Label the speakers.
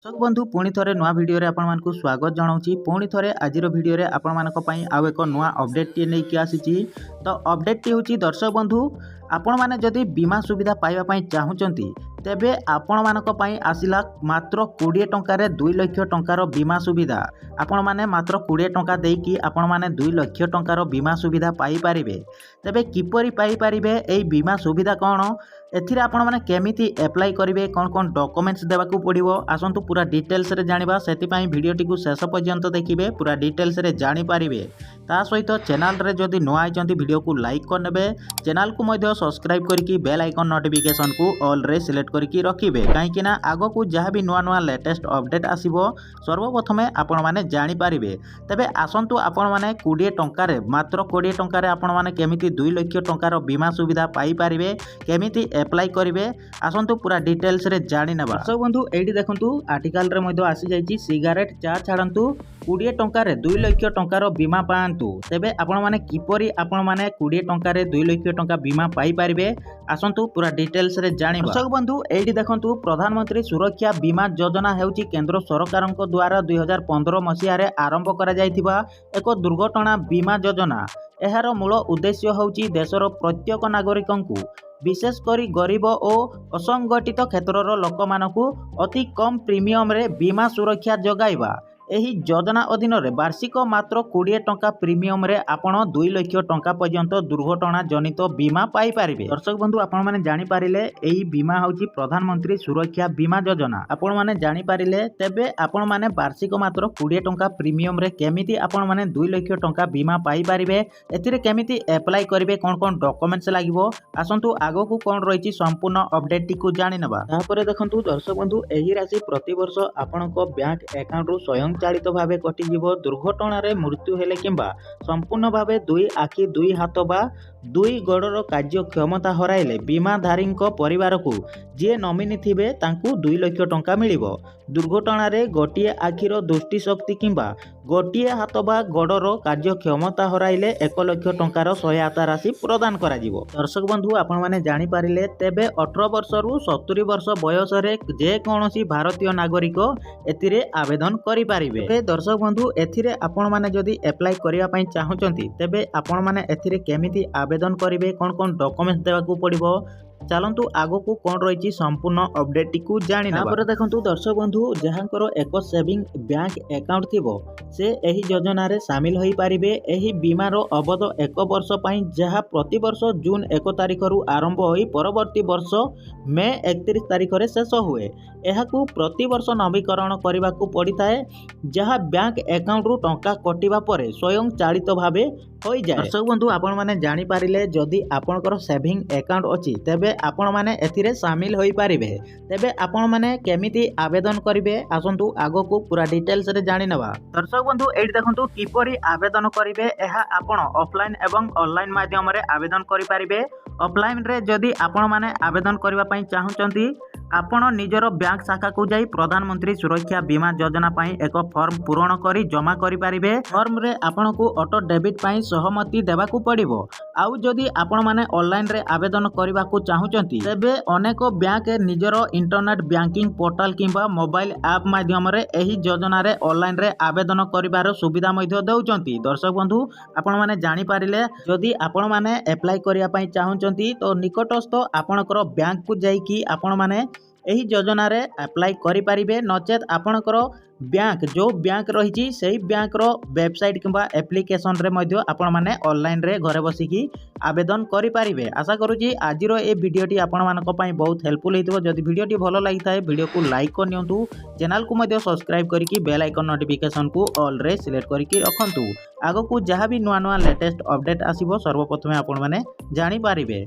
Speaker 1: दर्शक बंधु पुणी थे नुआ भिडियो आपको स्वागत जनाऊँगी। पुणी थे आज भिडियो आउ एक नुआ अपडेट टी नहीं आसी। तो अपडेट टी हूँ दर्शक बंधु आपण मैंने जदि बीमा सुविधा पाइबा चाहूँगी तेबे आपण मानक पई आसिला मात्र 20 टंकार 2 लाख टंकार बीमा सुविधा। आपण माने मात्र 20 टंका देकी आपण माने 2 लाख टंकार बीमा सुविधा पाई पारिबे। तेबे किपरि पाई पारिबे एई बीमा सुविधा कौन एथिरे आपण माने केमिति अप्लाई करिवे कौन कौन डॉक्यूमेंट्स देबाकू पड़िबो आसंतु पूरा डिटेल्स रे जानिबा। सेति पई वीडियोटी को शेष पर्यंत देखिबे पूरा डिटेल्स रे जानि पारिबे। ता सहित चैनल रे जदि नुआ आइचंती वीडियो को लाइक कर नेबे, चैनल को मध्य सब्सक्राइब करके बेल आइकन नोटिफिकेशन को ऑल रे सिलेक्ट करके रखिबे कहीं आग को जहाँ भी नुआ नुआ लेटेस्ट अपडेट आसीबो सर्वप्रथमे आपण माने जानि पारिबे। तेबे आसंतु आपण माने 20 टंकार मात्र 20 टंकार आपण माने केमिति 2 लाख टंकार बीमा सुविधा पाई पारिबे केमिति अप्लाई करिवे आसंतु पूरा डिटेल्स रे जानि नेबा। दर्शक बंधु एठी देखंतु आर्टिकल रे मध्य आसी जाईची सिगारेट चा छाडंतु 20 टंकार 2 लाख टंकार बीमा पांतु। तेबे आपण माने किपरि आपण माने 20 टंकार 2 लाख टंका बीमा पाई पारिबे आसंतु पूरा डिटेल्स रे जानिबा। दर्शक बंधु एठी देखंतु प्रधानमंत्री सुरक्षा बीमा योजना हेउची केंद्र सरकारक द्वारा 2015 मसीह रे आरंभ करा जायथिबा एक दुर्घटना बीमा योजना। एहार मूल उद्देश्य होउची देशर प्रत्येक नागरिकंकु विशेष करी गरीब और असंगठित क्षेत्रर लोकमानकु अति कम प्रीमियम रे बीमा सुरक्षा जगाइबा। एही योजना अधीन रे वार्षिक मात्र 20 टंका प्रीमियम रे आपण 2 लाख टंका पर्यंत दुर्घटना जनित बीमा पाई पारिबे। दर्शक बंधु आपण माने जानि पारिले एही बीमा होउची प्रधानमंत्री सुरक्षा बीमा योजना आपण माने जानि पारिले। तेबे आपण माने वार्षिक मात्र 20 टंका प्रीमियम रे केमिति आपण माने 2 लाख टंका बीमा पाई पारिबे एथिरे केमिति अप्लाई करिवे कोन कोन डॉक्यूमेंट्स लागिवो आसंतु आगो को कोन रहिची संपूर्ण अपडेट टी को जानि नबा। तापर देखंतु दर्शक बंधु एही राशि प्रति वर्ष आपणको बैंक अकाउंट रो स्वयं चालित भावे कटिजीव दुर्घटना रे मृत्यु हेले किंबा संपूर्ण भावे 2 आखि 2 हाथ बा 2 गोड़र कार्य क्षमता हराइले बीमाधारी परिवार को जी नॉमिनी थिबे तांकू 2 लाख टंका मिलिबो। दुर्घटना रे गोटिए आखिर दृष्टि शक्ति किंबा गोटिए हाथ बा गोड़र कार्य क्षमता हराइले 1 लाख टंकार सहायता राशि प्रदान करा जिवो। दर्शक बंधु आपण माने जानि पारिले तेबे 18 वर्ष रु 70 वर्ष बयस रे जे कोनोसी भारतीय नागरिक एतिरे आवेदन करि पारिबे। दर्शक बंधु एथिरे आपण माने जदि अप्लाई करिया पई चाहउचंती तेबे आपण माने एथिरे केमिति आवेदन करिवे कोन कोन डॉक्यूमेंट्स देबाकू पड़िबो चलतु आगो को कौन रही संपूर्ण अपडेट टी को जानि नबा। देखंतु दर्शक बंधु जहांकर एक सेविंग बैंक अकाउंट थिबो से एही योजना रे शामिल होई पारिबे। एही बीमा रो अवध 1 वर्ष पई जहा प्रति वर्ष जून 1 तारिख रु आरंभ होई परवर्ती वर्ष मे 31 तारिख रे शेष हुए। एहाकू प्रति वर्ष नवीकरण करबा को पड़िताए जहा बैंक अकाउंट रु टंका कटिबा परे स्वयं चालित भावे होई जाय। दर्शक बंधु आपण माने जानि पारिले जदि आपनकर सेविंग अकाउंट अछि तेबे आपण माने एथिरे शामिल होई पारिबे। तेबे आपण माने केमिति आवेदन करिवे आसंतु आगो को पूरा डिटेल्स रे जानि नबा। दर्शक बंधु एठी देखंतु किपरि आवेदन करिवे एहा आपण ऑफलाइन एवं ऑनलाइन माध्यम रे आवेदन करि पारिबे। ऑफलाइन रे जदि आपण माने आवेदन करबा पई चाहउचंती आपण निजर बैंक शाखा को जाई प्रधानमंत्री सुरक्षा बीमा योजना पई एक फॉर्म पूरण करी जमा करि पारिबे। फॉर्म रे आपण को ऑटो डेबिट पई सहमति देबा को पड़िबो। आउ जदि आपण माने ऑनलाइन रे आवेदन करबा को चाहउचंती तेबे अनेक बैंक निजर इंटरनेट बैंकिंग पोर्टल किंबा मोबाइल ऐप माध्यम रे एही योजना रे ऑनलाइन रे आवेदन करिवार सुविधा मध्ये देउचंती। दर्शक बंधु आपण माने जानि पारिले जदि आपण माने अप्लाई करिया पई चाहउचंती तो निकटस्थ आपणकर बैंक को जाई कि आपण माने एही योजना रे अप्लाई करि पारिबे। नचेत आपणकर बैंक जो बैंक रही सही बैंक रो वेबसाइट किंबा एप्लिकेशन रे मध्य आपण माने ऑनलाइन रे घरे बसिकी आवेदन करि पारिबे। आशा करूची आज रो ए वीडियोटी आपण मानक पई बहुत हेल्पफुल हेतिबो। जदि वीडियोटी भलो लागि थाए वीडियो को लाइक कर नियंतु, चैनल को मध्य सब्सक्राइब करके बेल आइकन नोटिफिकेशन को ऑल रे सिलेक्ट करके रखंतु। आगो को जहाँ भी नुआ नुआ लेटेस्ट अपडेट आसीबो सर्वप्रथमे आपण माने जानि पारिबे।